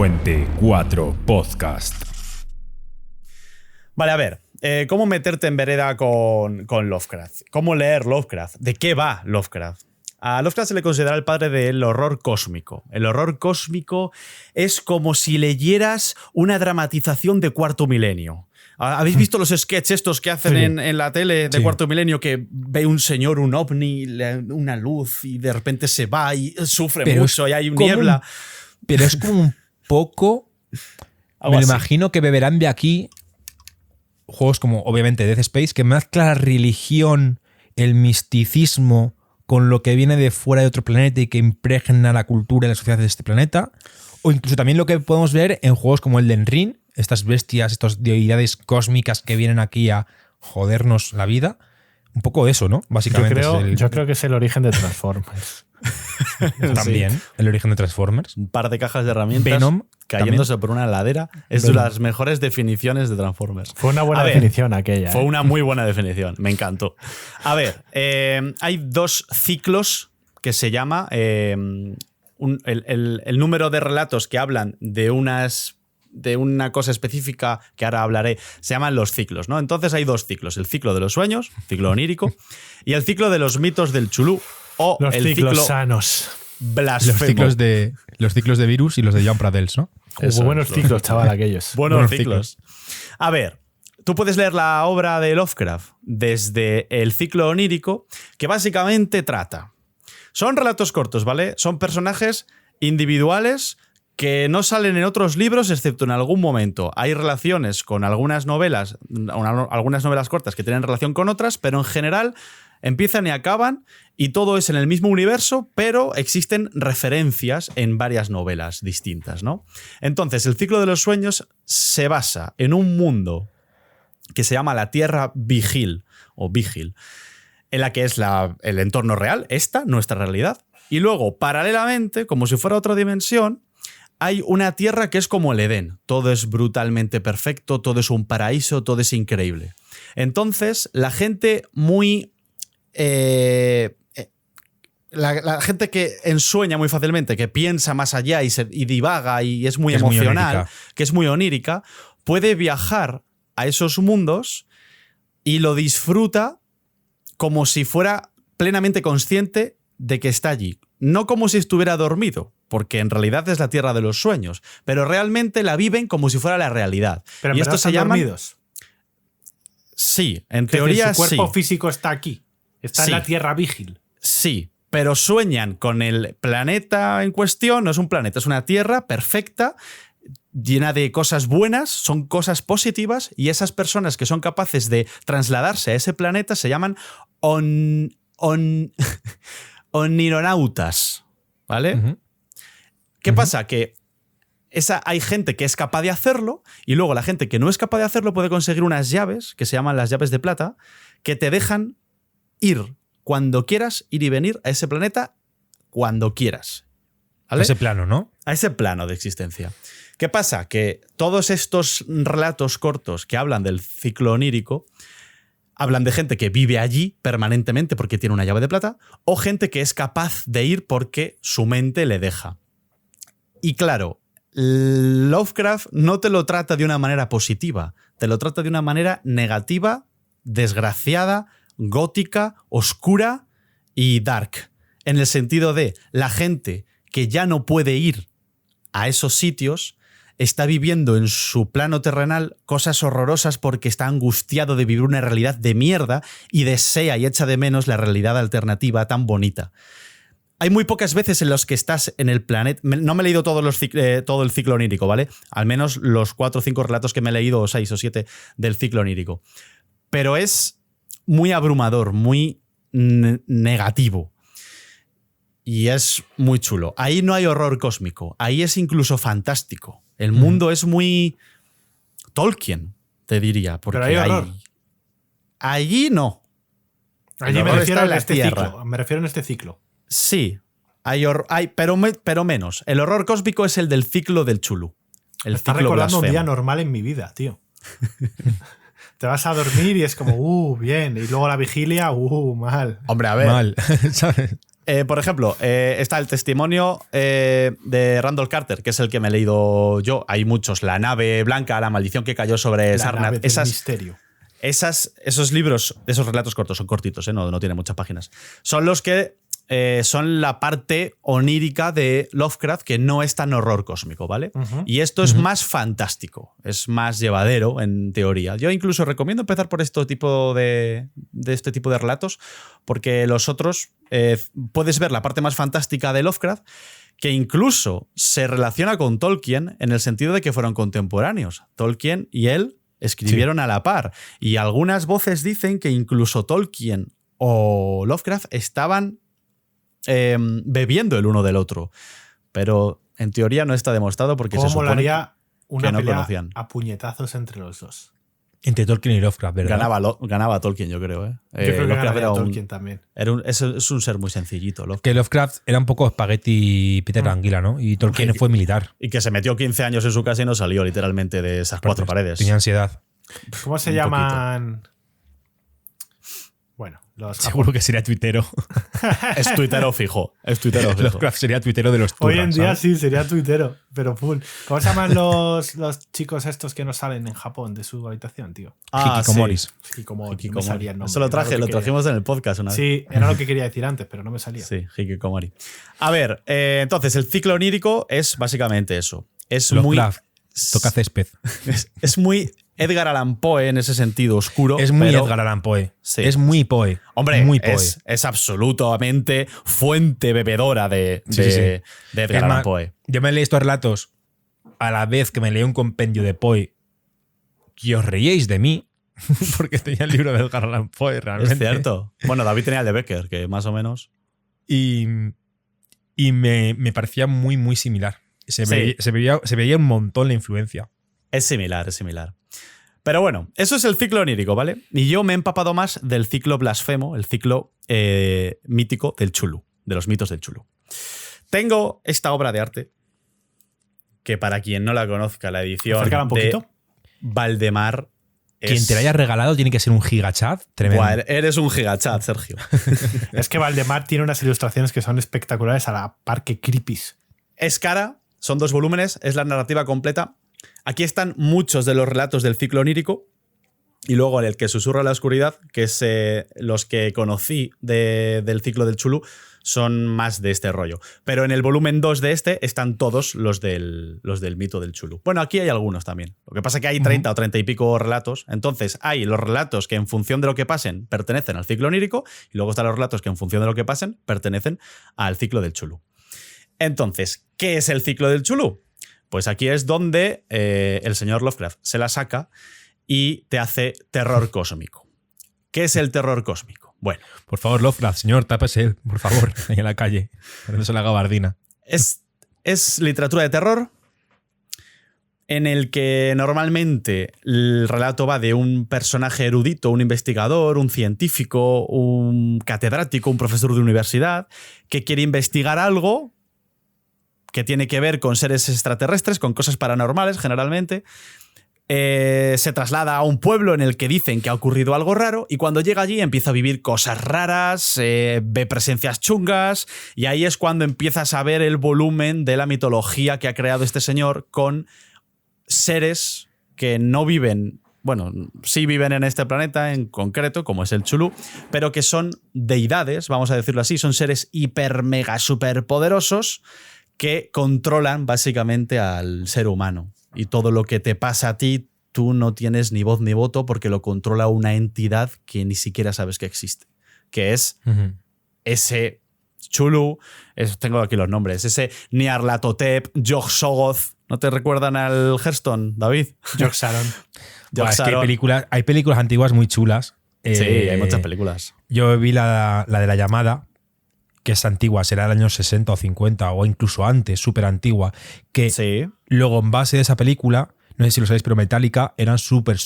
Puente 4 Podcast. Vale, a ver, ¿cómo meterte en vereda con Lovecraft? ¿Cómo leer Lovecraft? ¿De qué va Lovecraft? A Lovecraft se le considera el padre del horror cósmico. El horror cósmico es como si leyeras una dramatización de Cuarto Milenio. ¿Habéis visto los sketches estos que hacen en la tele de Cuarto Milenio, que ve un señor, un ovni, una luz y de repente se va y sufre mucho y hay niebla? Pero es como un poco... me lo imagino que beberán de aquí juegos como, obviamente, Dead Space, que mezcla la religión, el misticismo con lo que viene de fuera de otro planeta y que impregna la cultura y la sociedad de este planeta. O incluso también lo que podemos ver en juegos como Elden Ring, estas bestias, estas deidades cósmicas que vienen aquí a jodernos la vida. Un poco eso, ¿no? Básicamente. Yo creo que es el origen de Transformers. También, el origen de Transformers. Un par de cajas de herramientas Venom, cayéndose también por una ladera. Es de las mejores definiciones de Transformers. Fue una buena definición aquella. Fue una muy buena definición, me encantó. A ver, hay dos ciclos que se llama... el número de relatos que hablan de una cosa específica que ahora hablaré, se llaman los ciclos, ¿no? Entonces hay dos ciclos, el ciclo de los sueños, ciclo onírico, y el ciclo de los mitos del Chulú, o los el ciclos ciclo sanos. blasfemo. Los ciclos de virus y los de Jean Pradels, ¿no? Buenos ciclos, chaval, aquellos. Buenos ciclos. A ver, tú puedes leer la obra de Lovecraft desde el ciclo onírico, que básicamente trata... Son relatos cortos, ¿vale? Son personajes individuales que no salen en otros libros excepto en algún momento. Hay relaciones con algunas novelas cortas que tienen relación con otras, pero en general empiezan y acaban y todo es en el mismo universo, pero existen referencias en varias novelas distintas, ¿no? Entonces, el ciclo de los sueños se basa en un mundo que se llama la Tierra Vigil, o Vigil, en la que es el entorno real, nuestra realidad. Y luego, paralelamente, como si fuera otra dimensión, hay una tierra que es como el Edén. Todo es brutalmente perfecto, todo es un paraíso, todo es increíble. Entonces, la gente muy... la gente que ensueña muy fácilmente, que piensa más allá y divaga y es muy emocional, que es muy onírica, puede viajar a esos mundos y lo disfruta como si fuera plenamente consciente de que está allí. No como si estuviera dormido, porque en realidad es la tierra de los sueños, pero realmente la viven como si fuera la realidad. Pero en verdad están dormidos. Sí, en teoría su cuerpo físico está aquí. Está en la Tierra Vigil. Sí, pero sueñan con el planeta en cuestión. No es un planeta, es una tierra perfecta, llena de cosas buenas, son cosas positivas, y esas personas que son capaces de trasladarse a ese planeta se llaman onironautas, ¿vale? Uh-huh. ¿Qué pasa? Que hay gente que es capaz de hacerlo, y luego la gente que no es capaz de hacerlo puede conseguir unas llaves, que se llaman las llaves de plata, que te dejan ir cuando quieras, ir y venir a ese planeta cuando quieras, ¿vale? A ese plano, ¿no? A ese plano de existencia. ¿Qué pasa? Que todos estos relatos cortos que hablan del ciclo onírico hablan de gente que vive allí permanentemente porque tiene una llave de plata, o gente que es capaz de ir porque su mente le deja. Y claro, Lovecraft no te lo trata de una manera positiva, te lo trata de una manera negativa, desgraciada, gótica, oscura y dark. En el sentido de la gente que ya no puede ir a esos sitios está viviendo en su plano terrenal cosas horrorosas porque está angustiado de vivir una realidad de mierda y desea y echa de menos la realidad alternativa tan bonita. Hay muy pocas veces en las que estás en el planeta... No me he leído todo el ciclo onírico, ¿vale? Al menos los 4 o 5 relatos que me he leído, o 6 o 7 del ciclo onírico. Pero es muy abrumador, muy negativo. Y es muy chulo. Ahí no hay horror cósmico. Ahí es incluso fantástico. El mundo es muy Tolkien, te diría. Porque pero hay horror. Allí no. Allí me refiero en este ciclo. Me refiero en este ciclo. Sí, hay pero menos. El horror cósmico es el del ciclo del Chulú. Me está recordando un día normal en mi vida, tío. Te vas a dormir y es como, bien. Y luego la vigilia, mal. Hombre, a ver. Mal, ¿sabes? Por ejemplo, está el testimonio de Randall Carter, que es el que me he leído yo. Hay muchos. La nave blanca, la maldición que cayó sobre Sarnath. Misterio. Esos libros, esos relatos cortos, son cortitos, no tienen muchas páginas. Son los que son la parte onírica de Lovecraft, que no es tan horror cósmico, ¿vale? Y esto es más fantástico, es más llevadero en teoría. Yo incluso recomiendo empezar por este tipo de relatos, porque los otros puedes ver la parte más fantástica de Lovecraft, que incluso se relaciona con Tolkien en el sentido de que fueron contemporáneos. Tolkien y él escribieron a la par. Y algunas voces dicen que incluso Tolkien o Lovecraft estaban bebiendo el uno del otro. Pero en teoría no está demostrado porque se supone molaría una que no pelea conocían. a puñetazos entre los dos. Entre Tolkien y Lovecraft, ¿verdad? Ganaba Tolkien, yo creo. Yo creo que Lovecraft ganaría era Tolkien también. es un ser muy sencillito. Lovecraft. Que Lovecraft era un poco espagueti Peter Anguila, ¿no? Y Tolkien fue militar. Y que se metió 15 años en su casa y no salió literalmente de esas 4 paredes. Tenía ansiedad. ¿Cómo se llaman? Bueno, seguro que sería tuitero. Es tuitero fijo. Lovecraft sería tuitero de los turas, Hoy en día ¿sabes? sí, sería tuitero, pero full. ¿Cómo se llaman los chicos estos que no salen en Japón de su habitación, tío? Hikikomoris. Hikikomori. No me salía el nombre. Eso lo trajimos en el podcast una vez. Sí, era lo que quería decir antes, pero no me salía. Sí, Hikikomori. A ver, entonces el ciclo onírico es básicamente eso. Es Lovecraft toca césped. Es muy Edgar Allan Poe en ese sentido oscuro. Es muy Edgar Allan Poe. Sí. Es muy Poe. Hombre, muy Poe. Es absolutamente fuente bebedora de Edgar Allan Poe. Yo me leí estos relatos a la vez que me leí un compendio de Poe y os reíais de mí porque tenía el libro de Edgar Allan Poe realmente. Es cierto. Bueno, David tenía el de Becker, que más o menos. Y me parecía muy, muy similar. Se veía un montón la influencia. Es similar. Pero bueno, eso es el ciclo onírico, ¿vale? Y yo me he empapado más del ciclo blasfemo, el ciclo mítico del Chulú, de los mitos del Chulú. Tengo esta obra de arte, que para quien no la conozca, la edición un poquito. de Valdemar. Quien te la haya regalado tiene que ser un gigachat tremendo. Buah, eres un gigachat, Sergio. Es que Valdemar tiene unas ilustraciones que son espectaculares a la par que creepies. Es cara, son 2 volúmenes, es la narrativa completa. Aquí están muchos de los relatos del ciclo onírico y luego el que susurra la oscuridad, que es los que conocí del ciclo del Chulú, son más de este rollo. Pero en el volumen 2 de este están todos los del mito del Chulú. Bueno, aquí hay algunos también. Lo que pasa es que hay 30 o 30 y pico relatos. Entonces hay los relatos que en función de lo que pasen pertenecen al ciclo onírico y luego están los relatos que en función de lo que pasen pertenecen al ciclo del Chulú. Entonces, ¿qué es el ciclo del Chulú? Pues aquí es donde el señor Lovecraft se la saca y te hace terror cósmico. ¿Qué es el terror cósmico? Bueno. Por favor, Lovecraft, señor, tápese, por favor, ahí en la calle. Poniéndose la gabardina. Es literatura de terror en el que normalmente el relato va de un personaje erudito, un investigador, un científico, un catedrático, un profesor de universidad, que quiere investigar algo que tiene que ver con seres extraterrestres, con cosas paranormales generalmente. Se traslada a un pueblo en el que dicen que ha ocurrido algo raro y cuando llega allí empieza a vivir cosas raras, ve presencias chungas y ahí es cuando empiezas a ver el volumen de la mitología que ha creado este señor con seres que no viven, bueno, sí viven en este planeta en concreto, como es el Chulú, pero que son deidades, vamos a decirlo así, son seres hiper mega super poderosos que controlan básicamente al ser humano. Y todo lo que te pasa a ti, tú no tienes ni voz ni voto porque lo controla una entidad que ni siquiera sabes que existe. Que es ese Chulú, tengo aquí los nombres, ese Nyarlathotep, Yog-Sothoth. ¿No te recuerdan al Hearthstone, David? Yog-Saron. Es que hay películas antiguas muy chulas. Sí, hay muchas películas. Yo vi la de La Llamada, que es antigua, será del año 60 o 50 o incluso antes, súper antigua, que sí. Luego en base de esa película, no sé si lo sabéis, pero Metallica eran súper,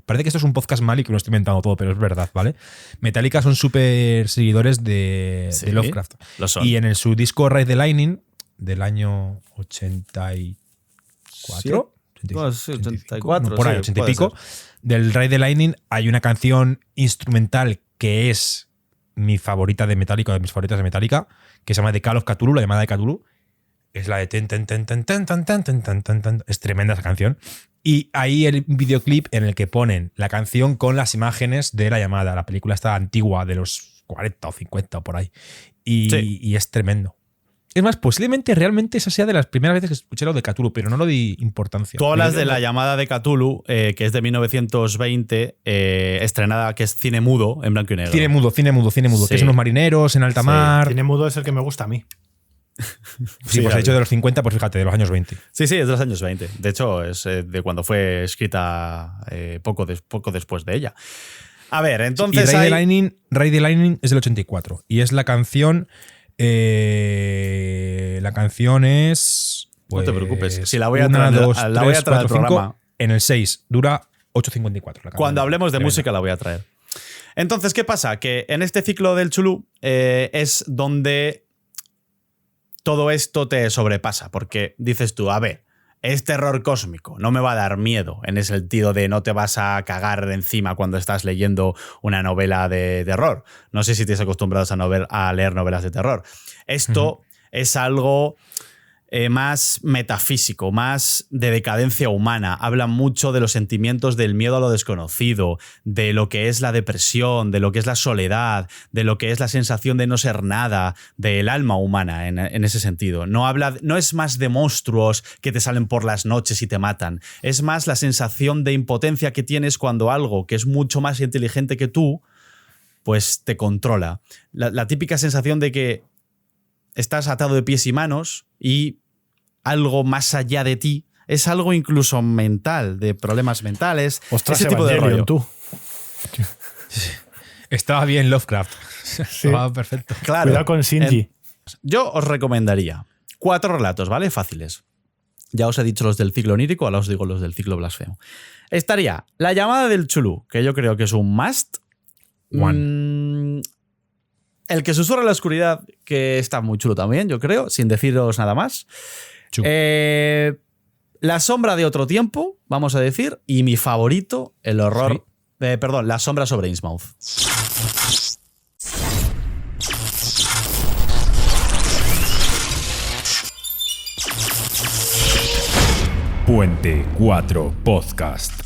parece que esto es un podcast mal y que lo estoy inventando todo, pero es verdad, ¿vale? Metallica son súper seguidores de Lovecraft. Lo son. Y en su disco Ride the Lightning del año 84, ¿Sí? 84, no, por ahí, 80 y pico, del Ride the Lightning hay una canción instrumental que es mi favorita de Metallica, de mis favoritas de Metallica, que se llama The Call of Cthulhu, la llamada de Cthulhu. Es la de ten, ten, ten, ten, ten, ten, ten, ten, ten, ten, ten. Es tremenda esa canción. Y ahí el videoclip en el que ponen la canción con las imágenes de la llamada. La película está antigua, de los 40 o 50 o por ahí. Y es tremendo. Es más, posiblemente realmente esa sea de las primeras veces que escuché lo de Cthulhu, pero no lo di importancia. Tú hablas de la llamada de Cthulhu, que es de 1920, estrenada, que es cine mudo en blanco y negro. Cine mudo, Sí. que son unos marineros en alta mar. Cine mudo es el que me gusta a mí. Sí, pues he dicho de los 50, pues fíjate, de los años 20. Sí, es de los años 20. De hecho, es de cuando fue escrita poco después de ella. A ver, entonces. Y Ride the Lightning es del 84. Y es la canción. La canción es. Pues, no te preocupes. Si la voy a traer al programa. En el 6. Dura 8.54. Cuando hablemos de música la voy a traer. Entonces, ¿qué pasa? Que en este ciclo del Chulú es donde todo esto te sobrepasa. Porque dices tú, a ver, es terror cósmico, no me va a dar miedo en el sentido de no te vas a cagar encima cuando estás leyendo una novela de terror. No sé si te has acostumbrado a leer novelas de terror. Esto es algo más metafísico, más de decadencia humana. Habla mucho de los sentimientos del miedo a lo desconocido, de lo que es la depresión, de lo que es la soledad, de lo que es la sensación de no ser nada, del alma humana en ese sentido. No es más de monstruos que te salen por las noches y te matan. Es más la sensación de impotencia que tienes cuando algo que es mucho más inteligente que tú, pues te controla. La típica sensación de que estás atado de pies y manos y algo más allá de ti, es algo incluso mental, de problemas mentales. Ostras, ese tipo de rollo. Tú. Estaba bien Lovecraft. Sí. Estaba perfecto. Claro. Cuidado con Shinji. Yo os recomendaría 4 relatos, ¿vale? Fáciles. Ya os he dicho los del ciclo onírico, ahora os digo los del ciclo blasfemo. Estaría La llamada del Chulú, que yo creo que es un must. El que susurra en la oscuridad, que está muy chulo también, yo creo, sin deciros nada más. La sombra de otro tiempo, vamos a decir, y mi favorito, el horror. Sí. La sombra sobre Innsmouth. Puente 4 Podcast.